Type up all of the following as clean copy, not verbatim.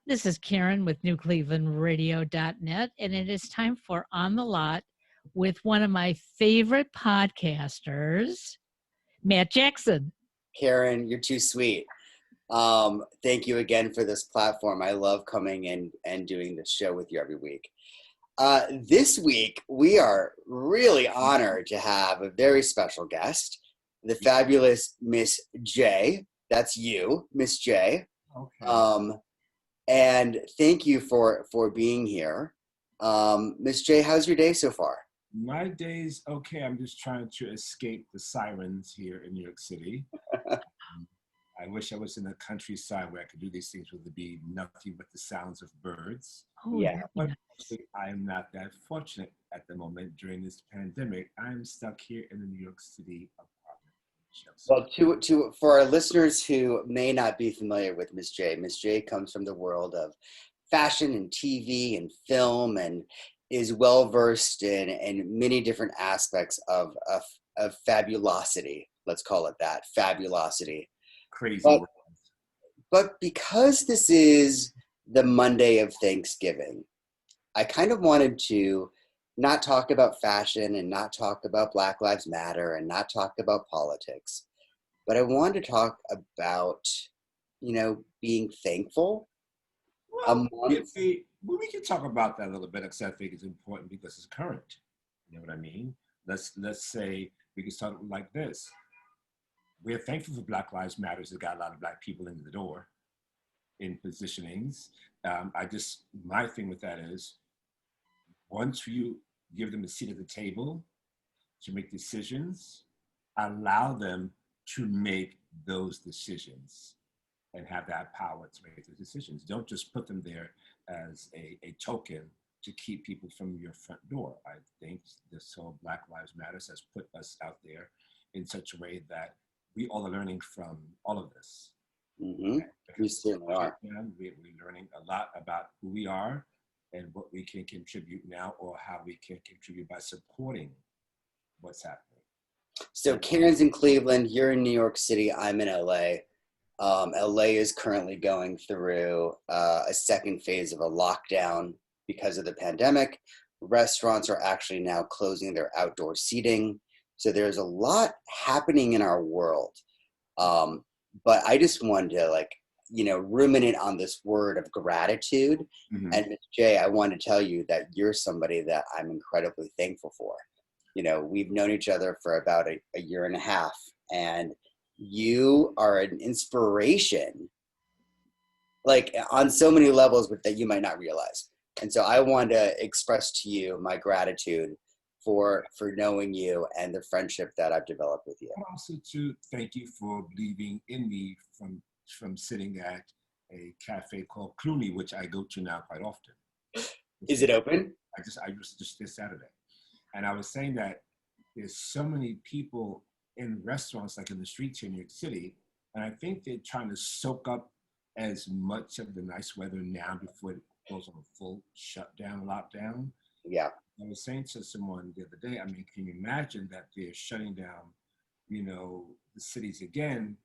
This is Karen with newclevelandradio.net, and it is time for On the Lot with one of my favorite podcasters, Matt Jackson. Karen, you're too sweet. Thank you again for this platform. I love coming in and doing this show with you every week. This week, we are really honored to have a very special guest, the fabulous Miss J. That's you, Miss J. Okay. And thank you for being here. Miss J, how's your day so far? My day's okay. I'm just trying to escape the sirens here in New York City. I wish I was in the countryside where I could do these things where there'd be nothing but the sounds of birds. Oh, Yeah. But I am not that fortunate at the moment during this pandemic. I'm stuck here in the New York City apartment. Well, for our listeners who may not be familiar with Miss J comes from the world of fashion and TV and film and is well versed in many different aspects of fabulosity. Let's call it that, fabulosity. Crazy. But because this is the Monday of Thanksgiving, I kind of wanted to not talk about fashion and not talk about Black Lives Matter and not talk about politics, but I wanted to talk about, being thankful. Well, we can talk about that a little bit because I think it's important because it's current. You know what I mean? Let's say we can start like this. We're thankful for Black Lives Matter. It got a lot of Black people in the door in positionings. My thing with that is once you give them a seat at the table to make decisions, allow them to make those decisions and have that power to make the decisions. Don't just put them there as a token to keep people from your front door. I think this whole Black Lives Matter has put us out there in such a way that we all are learning from all of this. Mm-hmm. We certainly are. We're learning a lot about who we are and what we can contribute now or how we can contribute by supporting what's happening. So Karen's in Cleveland, you're in New York City, I'm in LA. LA is currently going through a second phase of a lockdown because of the pandemic. Restaurants are actually now closing their outdoor seating. So there's a lot happening in our world. But I just wanted to ruminate on this word of gratitude. Mm-hmm. And Ms. J, I want to tell you that you're somebody that I'm incredibly thankful for. We've known each other for about a year and a half, and you are an inspiration, like on so many levels that you might not realize. And so I want to express to you my gratitude for knowing you and the friendship that I've developed with you. And also to thank you for believing in me from sitting at a cafe called Clooney, which I go to now quite often. Is it open? I just this Saturday. And I was saying that there's so many people in restaurants, like in the streets here in New York City, and I think they're trying to soak up as much of the nice weather now before it goes on a full shutdown, lockdown. Yeah. I was saying to someone the other day, can you imagine that they're shutting down, the cities again,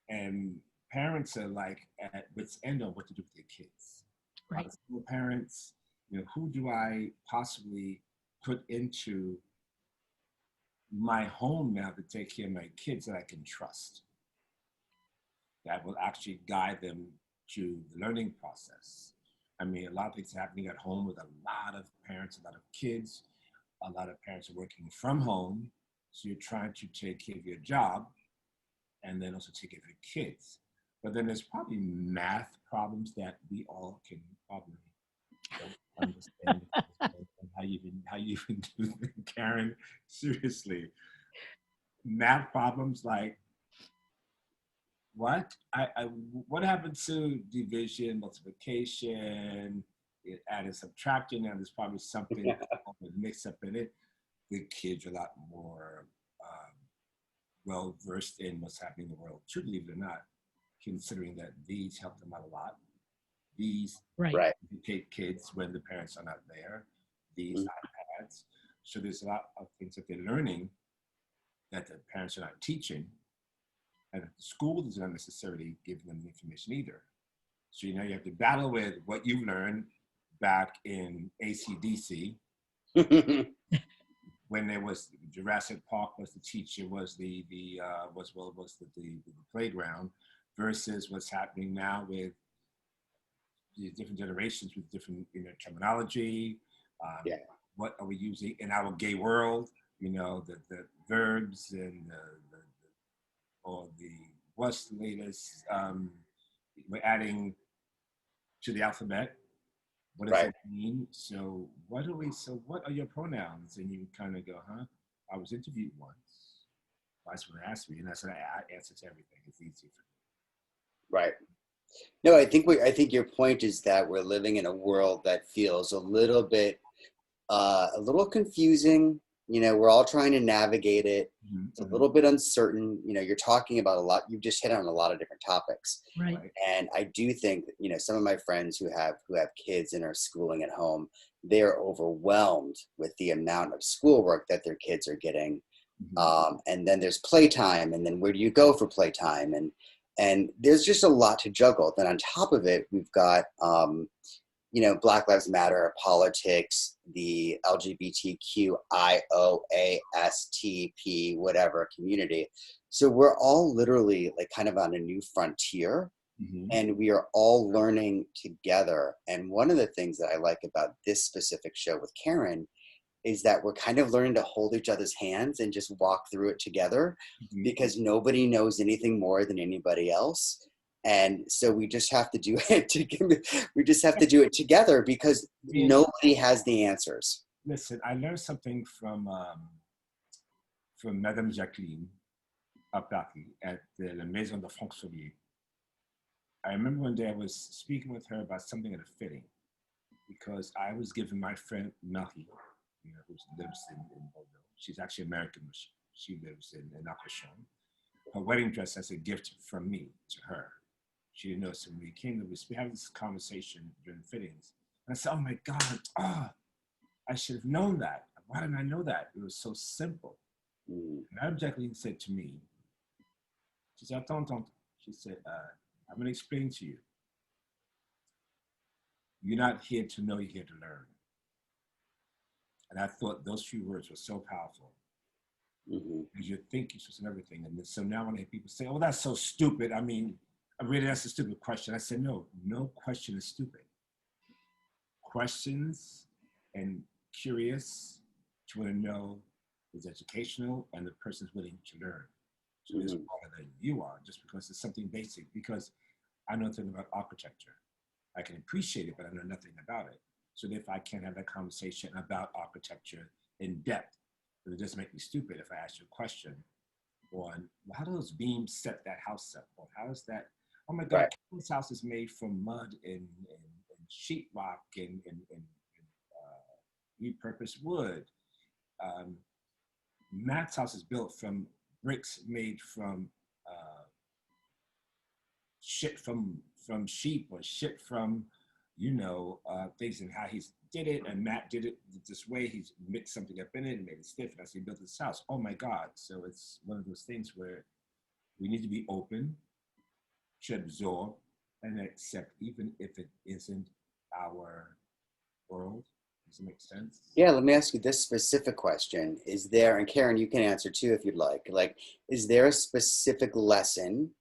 and parents are like at wit's end on what to do with their kids. Right. Single parents, who do I possibly put into my home now to take care of my kids that I can trust, that will actually guide them to the learning process. A lot of things are happening at home with a lot of parents, a lot of kids. A lot of parents are working from home, so you're trying to take care of your job and then also take care of your kids. But then there's probably math problems that we all can probably don't understand how you even do them, Karen. Seriously, math problems like what? What happened to division, multiplication, add and subtraction? Now there's probably something mixed up in it. The kids are a lot more well versed in what's happening in the world, too, believe it or not, considering that these help them out a lot. These educate kids when the parents are not there. These iPads. So there's a lot of things that they're learning that the parents are not teaching, and the school is not necessarily giving them the information either. So, you have to battle with what you learned back in ACDC, when there was Jurassic Park was the teacher, was the playground, versus what's happening now with the different generations with different terminology. Yeah. What are we using in our gay world? The verbs and or the what's the latest we're adding to the alphabet. What does Right. it mean? So what are your pronouns? And you kind of go, huh? I was interviewed once. That's what asked me, and I said I answer to everything. It's easy for me. Right. No, I think your point is that we're living in a world that feels a little confusing. We're all trying to navigate it. Mm-hmm. It's a little bit uncertain. You're talking about a lot. You've just hit on a lot of different topics. Right. And I do think that, some of my friends who have kids and are schooling at home, they're overwhelmed with the amount of schoolwork that their kids are getting. Mm-hmm. And then there's playtime, and then where do you go for playtime? And there's just a lot to juggle. Then on top of it, we've got, Black Lives Matter, politics, the LGBTQIOASTP, whatever community. So we're all literally like kind of on a new frontier, Mm-hmm. and we are all learning together. And one of the things that I like about this specific show with Karen is that we're kind of learning to hold each other's hands and just walk through it together, Mm-hmm. because nobody knows anything more than anybody else. And so we just have to do it together, because nobody has the answers. Listen, I learned something from Madame Jacqueline Apaki at the La Maison de Franck Solier. I remember one day I was speaking with her about something at a fitting, because I was giving my friend Marie, who lives in Bordeaux. She's actually American. She lives in Arcachon. Her wedding dress as a gift from me to her. She didn't know. So when we came to we had this conversation during fittings. And I said, oh my God, I should have known that. Why didn't I know that? It was so simple. And Madame Jacqueline said to me, she said, attends. She said, I'm going to explain to you. You're not here to know, you're here to learn. And I thought those few words were so powerful. Mm-hmm. Because you think you're supposed to know everything. And so now when I hear people say, oh, that's so stupid. I mean, really, that's a stupid question. I said, no question is stupid. Questions and curious to want to know is educational, and the person's willing to learn. So it's smarter than you are, just because it's something basic. Because I know nothing about architecture. I can appreciate it, but I know nothing about it. So if I can't have that conversation about architecture in depth, it would just make me stupid if I ask you a question on, well, how do those beams set that house up? Or how does that, oh my God, this house is made from mud and sheetrock and repurposed wood. Matt's house is built from bricks made from shit from sheep, or shit from things, and how he's did it, and Matt did it this way. He's mixed something up in it and made it stiff, and that's how he built this house. Oh my God. So it's one of those things where we need to be open to absorb and accept, even if it isn't our world. Does it make sense? Yeah, let me ask you this specific question. Is there, and Karen, you can answer too if you'd like, is there a specific lesson,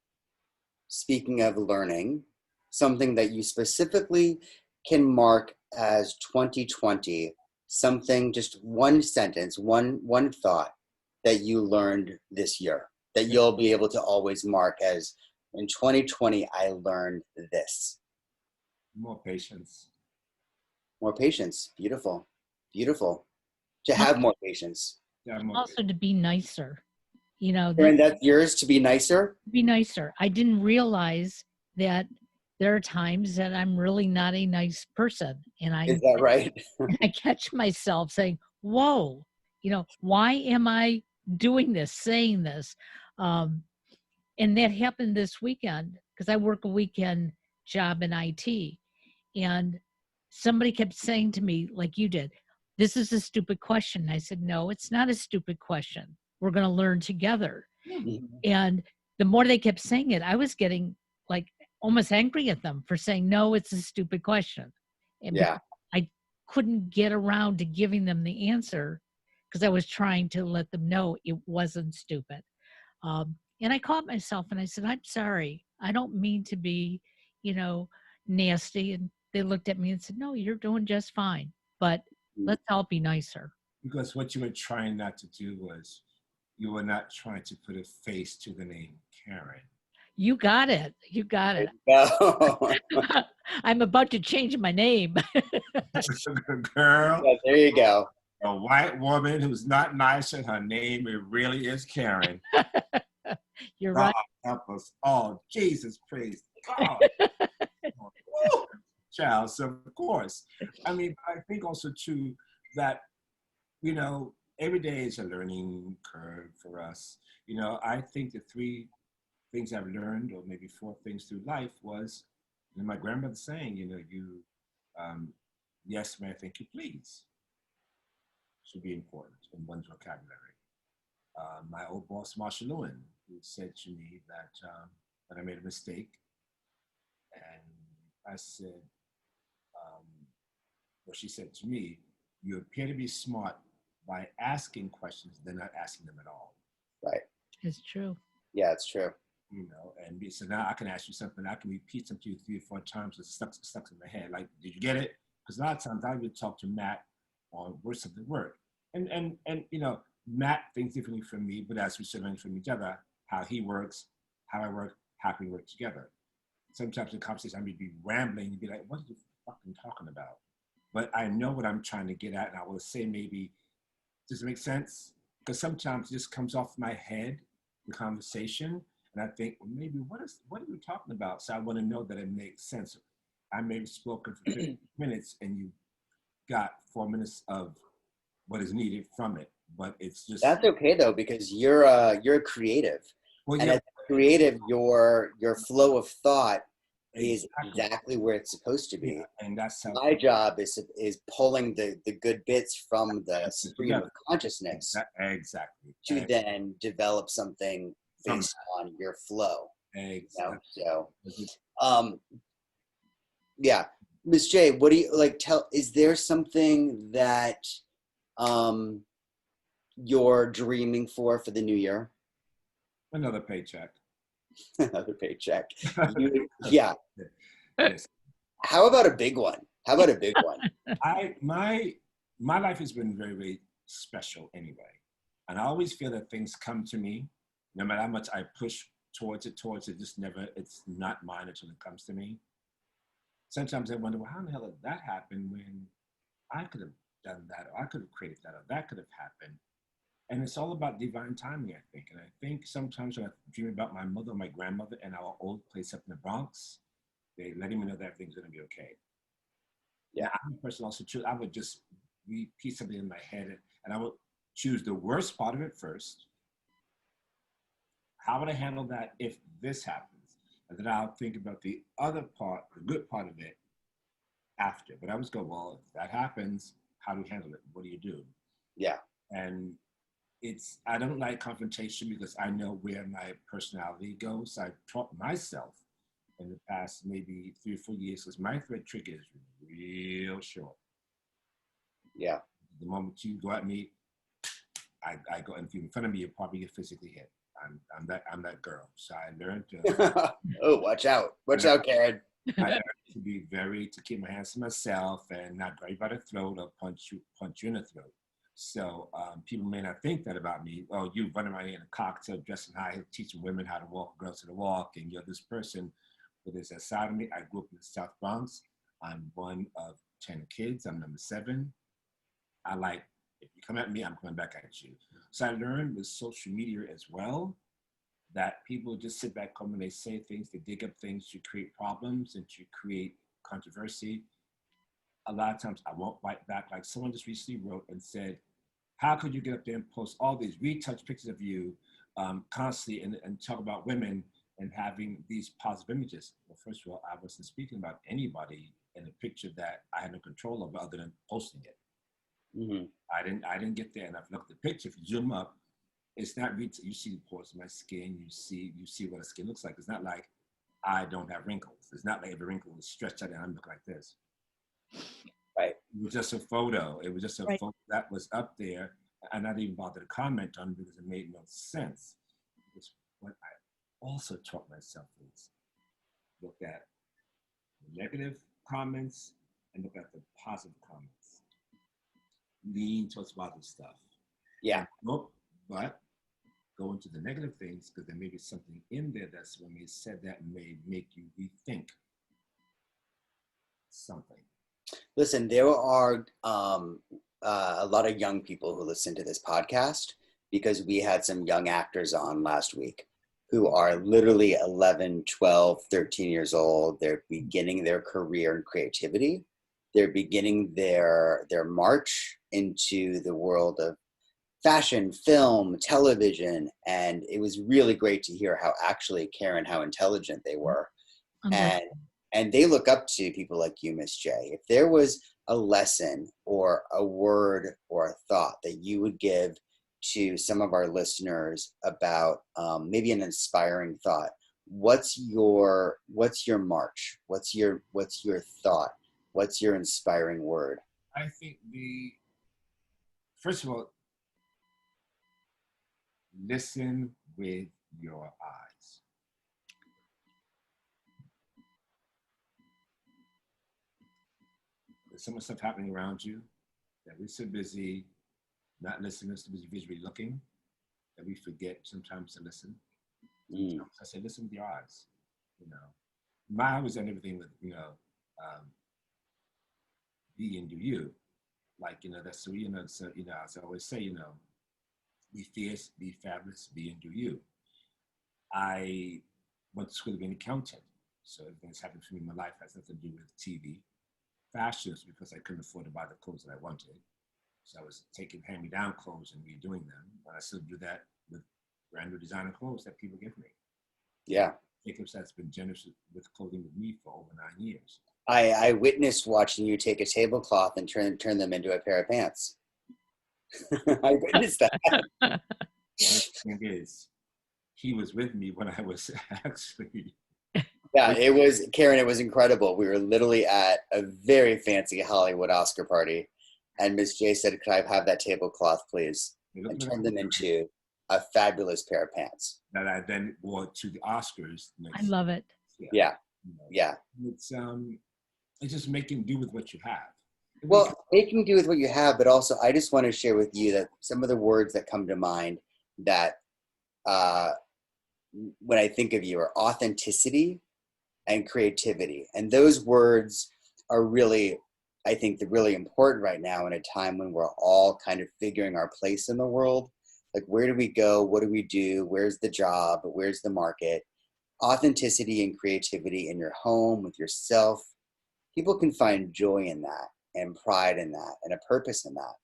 speaking of learning, something that you specifically can mark as 2020, something, just one sentence, one thought that you learned this year that you'll be able to always mark as, in 2020, I learned this? More patience. More patience. Beautiful. Beautiful. To have more patience. Yeah, more Also patience. to be nicer. Karen, that's yours, to be nicer? Be nicer. I didn't realize that there are times that I'm really not a nice person. And Is that right? I catch myself saying, whoa, why am I doing this, saying this? And that happened this weekend, because I work a weekend job in IT. And somebody kept saying to me, like you did, this is a stupid question. I said, no, it's not a stupid question. We're going to learn together. Mhm. And the more they kept saying it, I was getting like almost angry at them for saying, no, it's a stupid question. And Yeah. I couldn't get around to giving them the answer because I was trying to let them know it wasn't stupid. And I caught myself and I said, I'm sorry. I don't mean to be, nasty. And they looked at me and said, no, you're doing just fine. But let's all be nicer. Because what you were trying not to do was you were not trying to put a face to the name Karen. You got it. You got it. Go. I'm about to change my name. Girl. Yeah, there you go. A white woman who's not nice and her name, it really is Karen. You're God right. help us all. Jesus, praise God. Child, so of course. I mean, I think also too that, every day is a learning curve for us. I think the 3 things I've learned, or maybe 4 things through life was, my grandmother saying, yes, may I thank you, please, should be important in one's vocabulary. My old boss, Marsha Lewin, who said to me that I made a mistake. And I said, she said to me, you appear to be smart by asking questions, than not asking them at all. Right. It's true. Yeah, it's true. And so now I can ask you something, I can repeat something to you 3 or 4 times, it's stuck in my head. Like, did you get it? Because a lot of times I would talk to Matt on words of the word. And Matt thinks differently from me, but as we learn from each other, how he works, how I work, how can we work together. Sometimes in conversation, I may be rambling and be like, what are you fucking talking about? But I know what I'm trying to get at, and I will say maybe, does it make sense? Because sometimes it just comes off my head, the conversation, and I think, well, maybe what are you talking about? So I want to know that it makes sense. I may have spoken for 15 minutes, and you got 4 minutes of what is needed from it, but it's just... That's okay though, because you're a creative. Well, and yeah. as a creative, your flow of thought is exactly where it's supposed to be. Yeah, and that's how my job is pulling the good bits from the stream of consciousness exactly to then develop something based on your flow. Exactly. Yeah, Miss J, what do you is there something that you're dreaming for the new year? Another paycheck. Another paycheck. Yeah. Yes. How about a big one? My life has been very, very special anyway. And I always feel that things come to me, no matter how much I push towards it, it's not mine until it comes to me. Sometimes I wonder, well, how in the hell did that happen when I could have done that, or I could have created that, or that could have happened? And it's all about divine timing, I think. And I think sometimes when I dream about my mother or my grandmother in our old place up in the Bronx, they letting me know that everything's going to be okay. Yeah, I'm a person also too. I would just repeat something in my head, and I would choose the worst part of it first. How would I handle that if this happens? And then I'll think about the other part, the good part of it, after. But I always go, well, if that happens, how do you handle it? What do you do? Yeah. And I don't like confrontation because I know where my personality goes. I taught myself in the past maybe 3 or 4 years, because my thread trigger is real short. Yeah. The moment you go at me, I go, and if you're in front of me, you'll probably get physically hit. I'm that girl. So I learned to... Oh, watch out. Watch out, Karen. I learned to keep my hands to myself and not grab you by the throat or punch you in the throat. So people may not think that about me. Oh, you running around here in a cocktail, dressing high, teaching women how to walk, girls how to walk, and you're this person. But there's a side of me. I grew up in the South Bronx. I'm one of 10 kids. I'm number 7. If you come at me, I'm coming back at you. So I learned with social media as well that people just sit back home and they say things, they dig up things to create problems and to create controversy. A lot of times I won't bite back. Like someone just recently wrote and said, how could you get up there and post all these retouched pictures of you constantly and talk about women and having these positive images? Well, first of all, I wasn't speaking about anybody in a picture that I had no control over other than posting it. Mm-hmm. I didn't get there, and I've looked at the picture. If you zoom up, it's not you see the pores of my skin. You see what a skin looks like. It's not like I don't have wrinkles. It's not like every wrinkle is stretched out and I look like this. Right. It was just a photo. It was just a Right. photo that was up there. And I didn't even bother to comment on it because it made no sense. Because what I also taught myself is look at the negative comments and look at the positive comments. Lean towards positive stuff. Yeah. Nope, but go into the negative things because there may be something in there that's when they said that may make you rethink something. Listen, there are a lot of young people who listen to this podcast because we had some young actors on last week who are literally 11, 12, 13 years old. They're beginning their career in creativity. They're beginning their march into the world of fashion, film, television. And it was really great to hear how actually, Karen, how intelligent they were. And they look up to people like you, Miss J. If there was a lesson or a word or a thought that you would give to some of our listeners about maybe an inspiring thought, what's your march? What's your thought? What's your inspiring word? I think first of all, listen with your eyes. There's so much stuff happening around you that we're so busy not listening, so busy visually looking, that we forget sometimes to listen. Sometimes I say, listen with your eyes. You know, my eye was on everything with, be and do you. Like, that's so, so, as I always say, be fierce, be fabulous, be and do you. I went to school to be an accountant. So everything that's happened for me in my life has nothing to do with TV. Fashion because I couldn't afford to buy the clothes that I wanted. So I was taking hand-me-down clothes and redoing them. But I still do that with brand new designer clothes that people give me. Yeah. Jacobs has been generous with clothing with me for over 9 years. I witnessed watching you take a tablecloth and turn them into a pair of pants. I witnessed that. The thing is, he was with me when I was actually. Yeah, it was, Karen, it was incredible. We were literally at a very fancy Hollywood Oscar party, and Miss J said, could I have that tablecloth, please? And turned them into a fabulous pair of pants. That I then wore to the Oscars. I love it. Yeah. Yeah. It's just making do with what you have. Well, making do with what you have, but also I just want to share with you that some of the words that come to mind that when I think of you are authenticity and creativity. And those words are really, I think, they're really important right now in a time when we're all kind of figuring our place in the world. Like, where do we go? What do we do? Where's the job? Where's the market? Authenticity and creativity in your home, with yourself. People can find joy in that and pride in that and a purpose in that.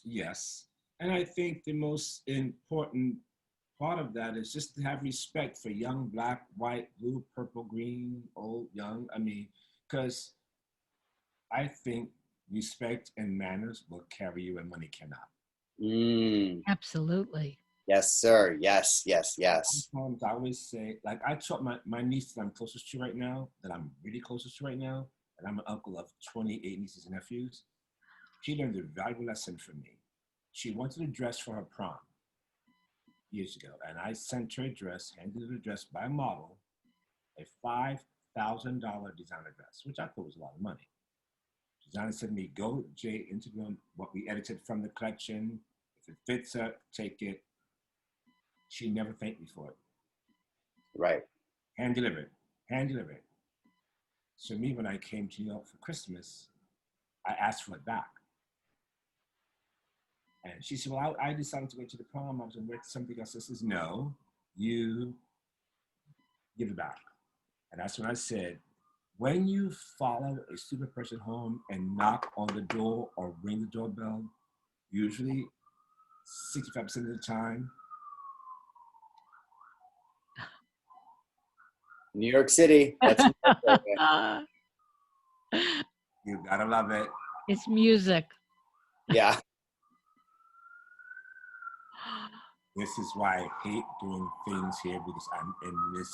Yes. And I think the most important part of that is just to have respect for young, black, white, blue, purple, green, old, young. I mean, because I think respect and manners will carry you and money cannot. Absolutely. Yes, sir. Yes, yes, yes. Sometimes I always say, like, I taught my niece that I'm closest to right now, that I'm really closest to right now, and I'm an uncle of 28 nieces and nephews. She learned a valuable lesson from me. She wanted a dress for her prom years ago, and I sent her a dress, handed her a dress by a model, a $5,000 designer dress, which I thought was a lot of money. Designer said to me, go, Jay, into what we edited from the collection. If it fits her, take it. She never thanked me for it. Right. Hand delivered. Hand delivered. So me, when I came to New York for Christmas, I asked for it back. And she said, well, I decided to go to the prom. I was going to wear something else. I says, no, you give it back. And that's when I said, when you follow a stupid person home and knock on the door or ring the doorbell, usually 65% of the time. New York City. That's You gotta love it. It's music. yeah. This is why I hate doing things here, because I'm in this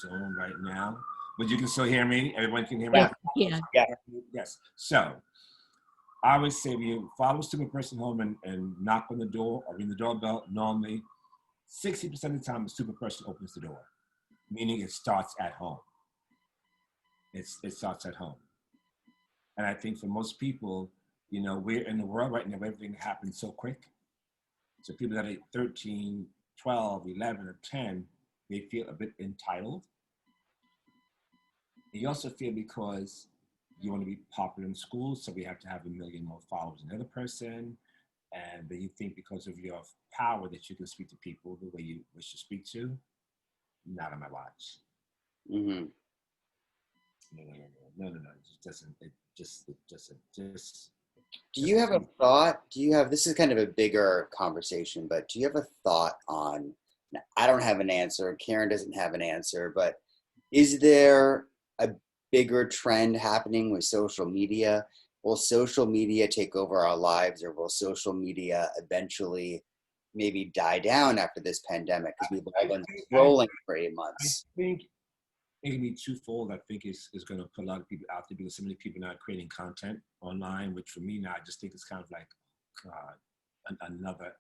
zone right now. But you can still hear me? Everyone can hear me? Yeah. Yeah. Yes. So I always say, when you follow a stupid person home and knock on the door or ring the doorbell, normally 60% of the time the stupid person opens the door, meaning it starts at home. It starts at home. And I think for most people, we're in the world right now where everything happens so quick. So people that are 13, 12, 11, or 10, they feel a bit entitled. And you also feel because you want to be popular in school, so we have to have 1 million more followers than the other person. And then you think because of your power that you can speak to people the way you wish to speak to. Not on my watch. Mm-hmm. No. It just Do you have a thought? This is kind of a bigger conversation, but do you have a thought on, now, I don't have an answer, Karen doesn't have an answer, but is there a bigger trend happening with social media? Will social media take over our lives, or will social media eventually maybe die down after this pandemic? Because we've all been scrolling for 8 months. I think it can be twofold. I think is going to put a lot of people out there, because so many people are not creating content online, which for me now, I just think it's kind of like another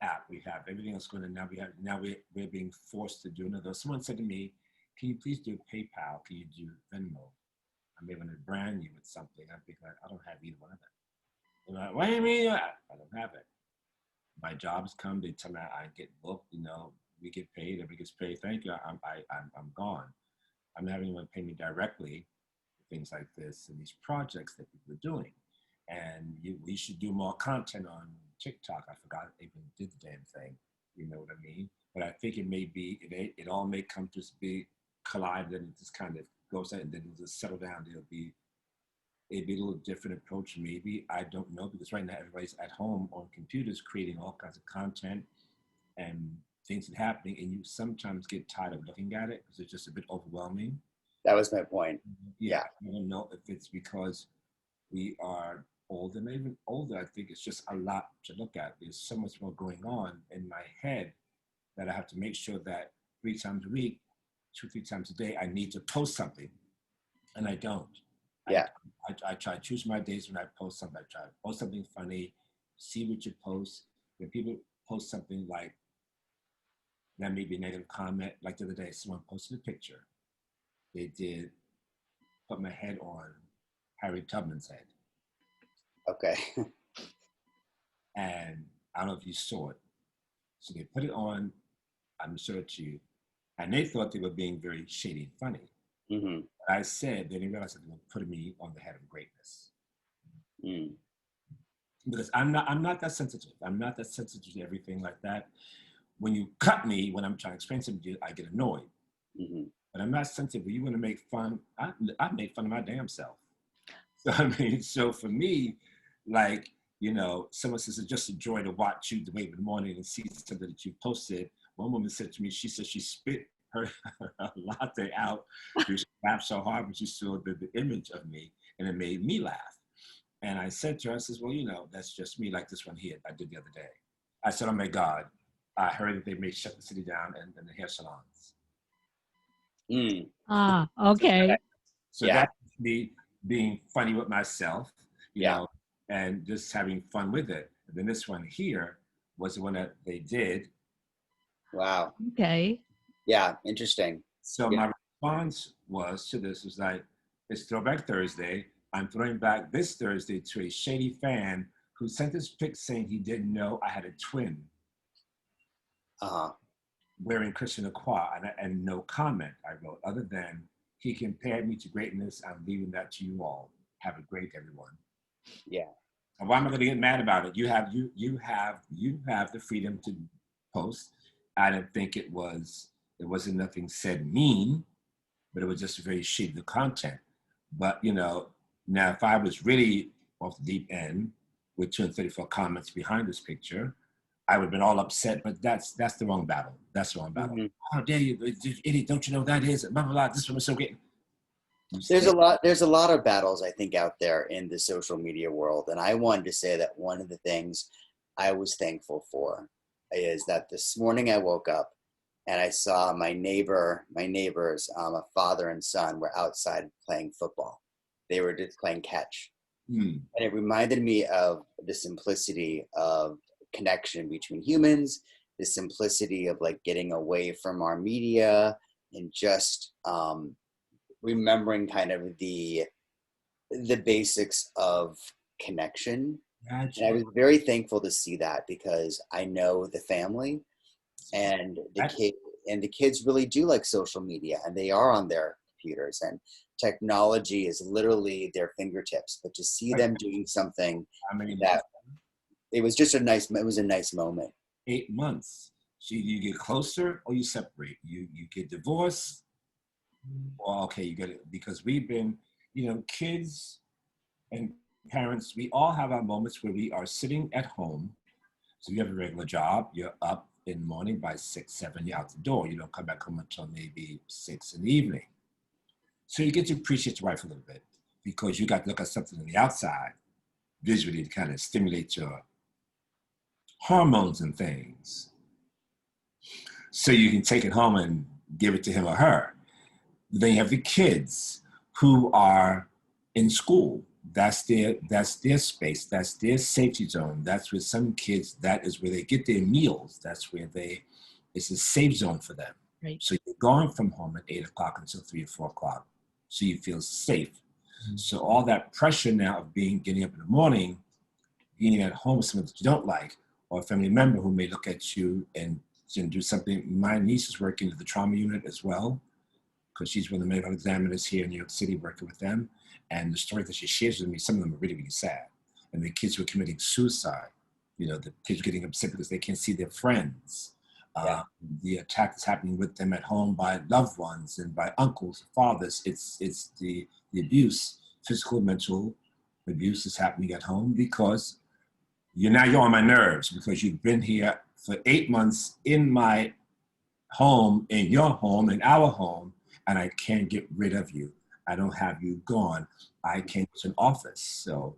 app. We have everything else going on. Now we're being forced to do another. Someone said to me, "Can you please do PayPal? Can you do Venmo? I'm able to brand you with something." I think I don't have either one of them. They're like, "What do you mean?" I don't have it. My jobs come, they tell me I get booked, we get paid, everybody gets paid, thank you, I'm gone. I'm not having anyone pay me directly for things like this and these projects that people are doing. And we should do more content on TikTok. I forgot I even did the damn thing. You know what I mean? But I think it all may come to this big collide, and it just kind of goes out, and then it'll just settle down. It'd be a little different approach, maybe. I don't know, because right now everybody's at home on computers creating all kinds of content and things that are happening, and you sometimes get tired of looking at it because it's just a bit overwhelming. That was my point. Yeah. I don't know if it's because we are older, and even older, I think it's just a lot to look at. There's so much more going on in my head that I have to make sure that 3 times a week, 2-3 times a day, I need to post something, and I don't. Yeah. I try to choose my days when I post something. I try to post something funny, see what you post. When people post something like that, may be a negative comment. Like the other day, someone posted a picture. They did put my head on Harriet Tubman's head. Okay. And I don't know if you saw it. So they put it on, I'm sure to you, and they thought they were being very shady and funny. Mm-hmm. I said, they didn't realize that they were putting me on the head of greatness. Mm. Because I'm not that sensitive. I'm not that sensitive to everything like that. When you cut me, when I'm trying to explain something to you, I get annoyed. Mm-hmm. But I'm not sensitive. When you want to make fun, I make fun of my damn self. So I mean, so for me, like, someone says it's just a joy to watch you wake in the morning and see something that you posted. One woman said to me, she said she spit her latte out because she laughed so hard when she saw the image of me, and it made me laugh. And I said to her, I says, well, that's just me, like this one here I did the other day. I said, oh my God, I heard that they may shut the city down and the hair salons. Mm. Okay. So that's me being funny with myself, you know, and just having fun with it. And then this one here was the one that they did. Wow. Okay. Yeah, interesting. So my response was to this was like, it's Throwback Thursday. I'm throwing back this Thursday to a shady fan who sent this pic saying he didn't know I had a twin wearing Christian Acqua, and no comment I wrote, other than he compared me to greatness. I'm leaving that to you all. Have a great everyone. Yeah. And why am I going to get mad about it? You have the freedom to post. I didn't think it wasn't nothing said mean, but it was just very shady content. But now if I was really off the deep end with 234 comments behind this picture, I would have been all upset. But that's the wrong battle. That's the wrong battle. Mm-hmm. How dare you, idiot? Don't you know that is blah blah blah? This one is so great. There's a lot of battles, I think, out there in the social media world. And I wanted to say that one of the things I was thankful for is that this morning I woke up and I saw my neighbors, a father and son were outside playing football. They were just playing catch. And it reminded me of the simplicity of connection between humans, the simplicity of like getting away from our media and just remembering kind of the basics of connection. Gotcha. And I was very thankful to see that because I know the family and the kids really do like social media and they are on their computers and technology is literally their fingertips. But to see them doing something that it was just a nice moment. 8 months. So you get closer or you separate. You get divorced. Well, okay, you get it because we've been, kids and parents, we all have our moments where we are sitting at home. So you have a regular job, you're up in the morning by 6, 7, you're out the door. You don't come back home until maybe 6 in the evening. So you get to appreciate your wife a little bit because you got to look at something on the outside visually to kind of stimulate your hormones and things. So you can take it home and give it to him or her. Then you have the kids who are in school. That's their space. That's their safety zone. That's where some kids, that is where they get their meals. That's where it's a safe zone for them. Right. So you're going from home at 8 o'clock until 3 or 4 o'clock. So you feel safe. Mm-hmm. So all that pressure now of getting up in the morning, being at home with someone that you don't like, or a family member who may look at you and do something. My niece is working at the trauma unit as well, because she's one of the medical examiners here in New York City working with them. And the story that she shares with me, some of them are really, really sad. And the kids who are committing suicide, the kids are getting upset because they can't see their friends. Yeah. The attack is happening with them at home by loved ones and by uncles, fathers. It's the abuse, physical, mental abuse is happening at home because you're on my nerves because you've been here for 8 months in my home, in your home, in our home, and I can't get rid of you. I don't have you gone. I came to an office. So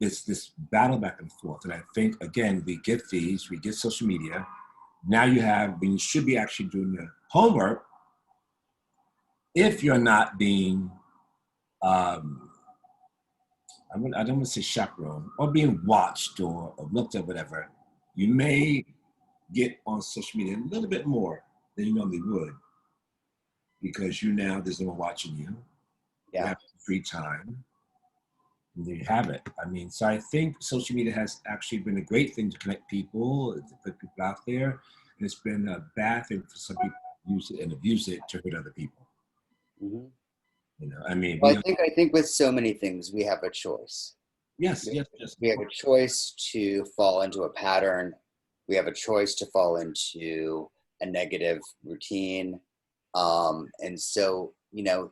it's this battle back and forth. And I think, again, we get these, we get social media. Now when you should be actually doing your homework, if you're not being, I don't want to say chaperone, or being watched or looked at, whatever, you may get on social media a little bit more than you normally would. Because there's no one watching you. Yeah. You have free time. And there you have it. So I think social media has actually been a great thing to connect people, to put people out there. And it's been a bad thing for some people to use it and abuse it to hurt other people. Mm-hmm. Well, I think with so many things, we have a choice. Yes. We have a choice to fall into a pattern. We have a choice to fall into a negative routine. And so,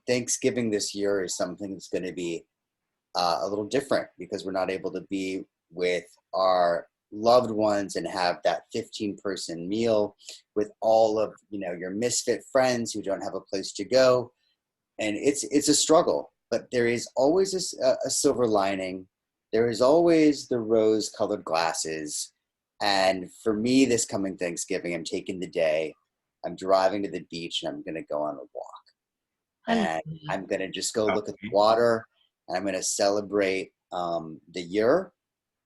Thanksgiving this year is something that's going to be a little different because we're not able to be with our loved ones and have that 15-person meal with all of, your misfit friends who don't have a place to go. And it's a struggle, but there is always a silver lining. There is always the rose-colored glasses. And for me, this coming Thanksgiving, I'm taking the day. I'm driving to the beach and I'm going to go on a walk. And I'm going to just go look at the water and I'm going to celebrate the year.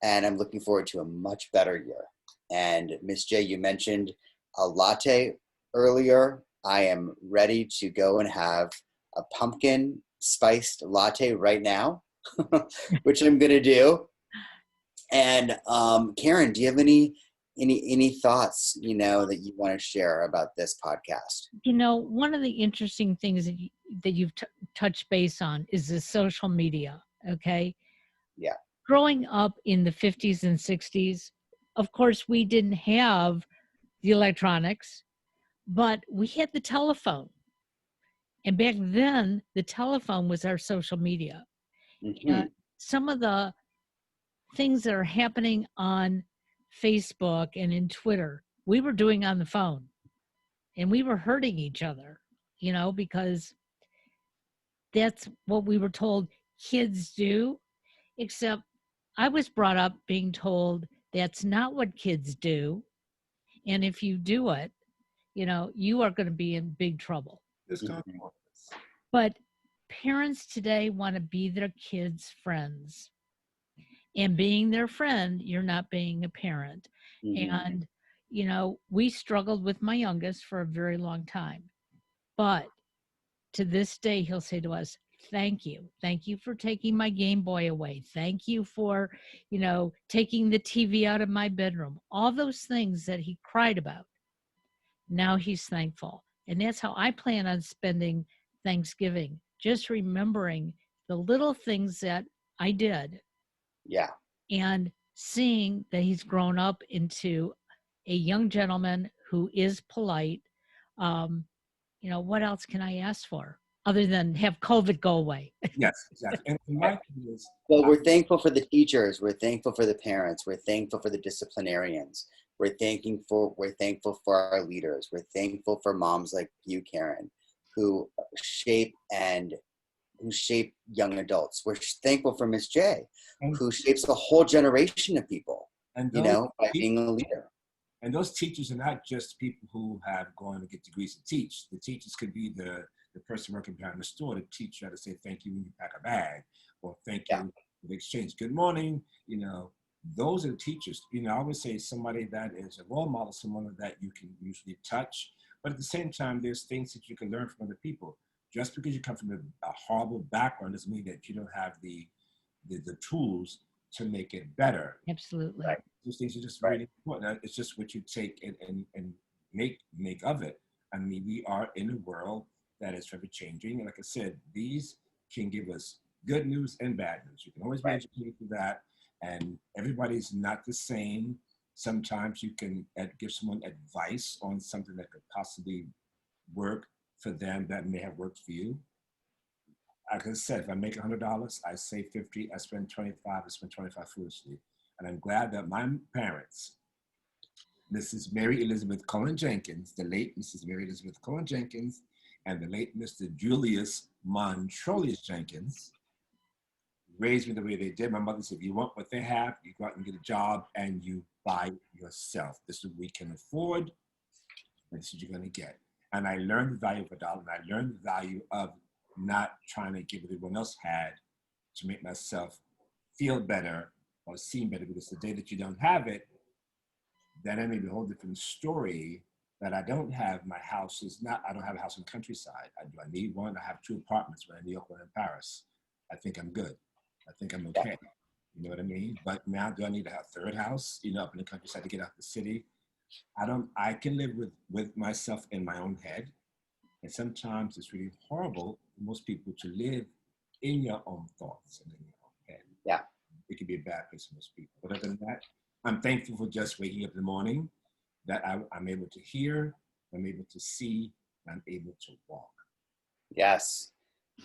And I'm looking forward to a much better year. And Miss J, you mentioned a latte earlier. I am ready to go and have a pumpkin spiced latte right now, which I'm going to do. And Karen, do you have any thoughts, that you want to share about this podcast? One of the interesting things that you've touched base on is the social media. Okay. Yeah. Growing up in the 50s and 60s, of course, we didn't have the electronics, but we had the telephone. And back then, the telephone was our social media. Mm-hmm. Some of the things that are happening on Facebook and in Twitter, we were doing on the phone. And we were hurting each other, because that's what we were told kids do, except I was brought up being told that's not what kids do. And if you do it, you know, you are going to be in big trouble. This consequences. But parents today want to be their kids' friends. And being their friend, you're not being a parent. And, you know, we struggled with my youngest for a very long time. But to this day, he'll say to us, thank you. Thank you for taking my Game Boy away. Thank you for, you know, taking the TV out of my bedroom. All those things that he cried about. Now he's thankful. And that's how I plan on spending Thanksgiving, just remembering the little things that I did. Yeah. And seeing that he's grown up into a young gentleman who is polite. You know, what else can I ask for other than have COVID go away? Yes, exactly. And my thing is, Well, we're thankful for the teachers. We're thankful for the parents. We're thankful for the disciplinarians. We're thankful for our leaders. We're thankful for moms like you, Karen, who shape young adults. We're thankful for Miss J, who shapes a whole generation of people, and you know, by being a leader. And those teachers are not just people who have gone to get degrees to teach. The teachers could be the person working behind the store. The teacher had to say thank you when you pack a bag, or thank you for the exchange. Good morning. You know, those are the teachers. You know, I would say somebody that is a role model, someone that you can usually touch. But at the same time, there's things that you can learn from other people. Just because you come from a horrible background doesn't mean that you don't have the tools to make it better. Absolutely. Right. Those things are just really important. It's just what you take and make of it. I mean, we are in a world that is forever changing. And like I said, these can give us good news and bad news. You can always be educated through that. And everybody's not the same. Sometimes you can give someone advice on something that could possibly work for them that may have worked for you. Like I said, if I make $100, I save 50, I spend 25, I spend 25 foolishly. And I'm glad that my parents, Mrs. Mary Elizabeth Cohen Jenkins, the late Mrs. Mary Elizabeth Cohen Jenkins, and the late Mr. Julius Montrolius Jenkins, raised me the way they did. My mother said, if you want what they have, you go out and get a job and you buy yourself. This is what we can afford, and this is what you're going to get. And I learned the value of a dollar, and I learned the value of not trying to give what everyone else had to make myself feel better or seem better, because the day that you don't have it, then it may be a whole different story. That I don't have my house is not, I don't have a house in the countryside. Do I need one? I have 2 apartments, one in New York, one in Paris. I think I'm good. I think I'm okay. You know what I mean? But now do I need to have a 3rd house, you know, up in the countryside to get out the city? I can live with myself in my own head. And sometimes it's really horrible for most people to live in your own thoughts and in your own head. Yeah. It can be a bad place for most people. But other than that, I'm thankful for just waking up in the morning, that I'm able to hear, I'm able to see, and I'm able to walk. Yes.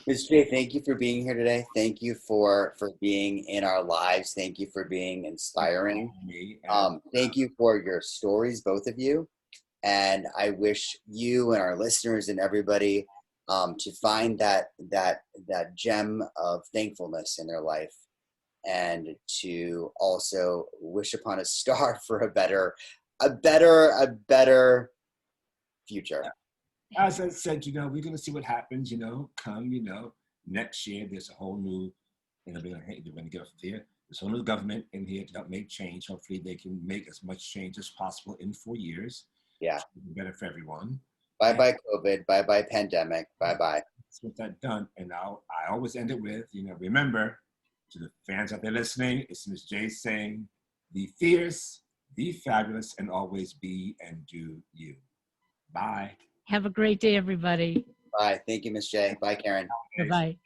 Ms. J, thank you for being here today. Thank you for being in our lives. Thank you for being inspiring. Thank you for your stories, both of you. And I wish you and our listeners and everybody to find that gem of thankfulness in their life, and to also wish upon a star for a better future. As I said, you know, we're going to see what happens, you know, next year. There's a whole new, they're going to get off there. There's a whole new government in here to help make change. Hopefully they can make as much change as possible in 4 years. Yeah. Better for everyone. Bye-bye COVID. Bye-bye pandemic. Bye-bye. Let's get that done. And I always end it with, you know, remember, to the fans out there listening, it's Ms. J saying, be fierce, be fabulous, and always be and do you. Bye. Have a great day, everybody. Bye. Thank you, Ms. J. Bye, Karen. Bye-bye.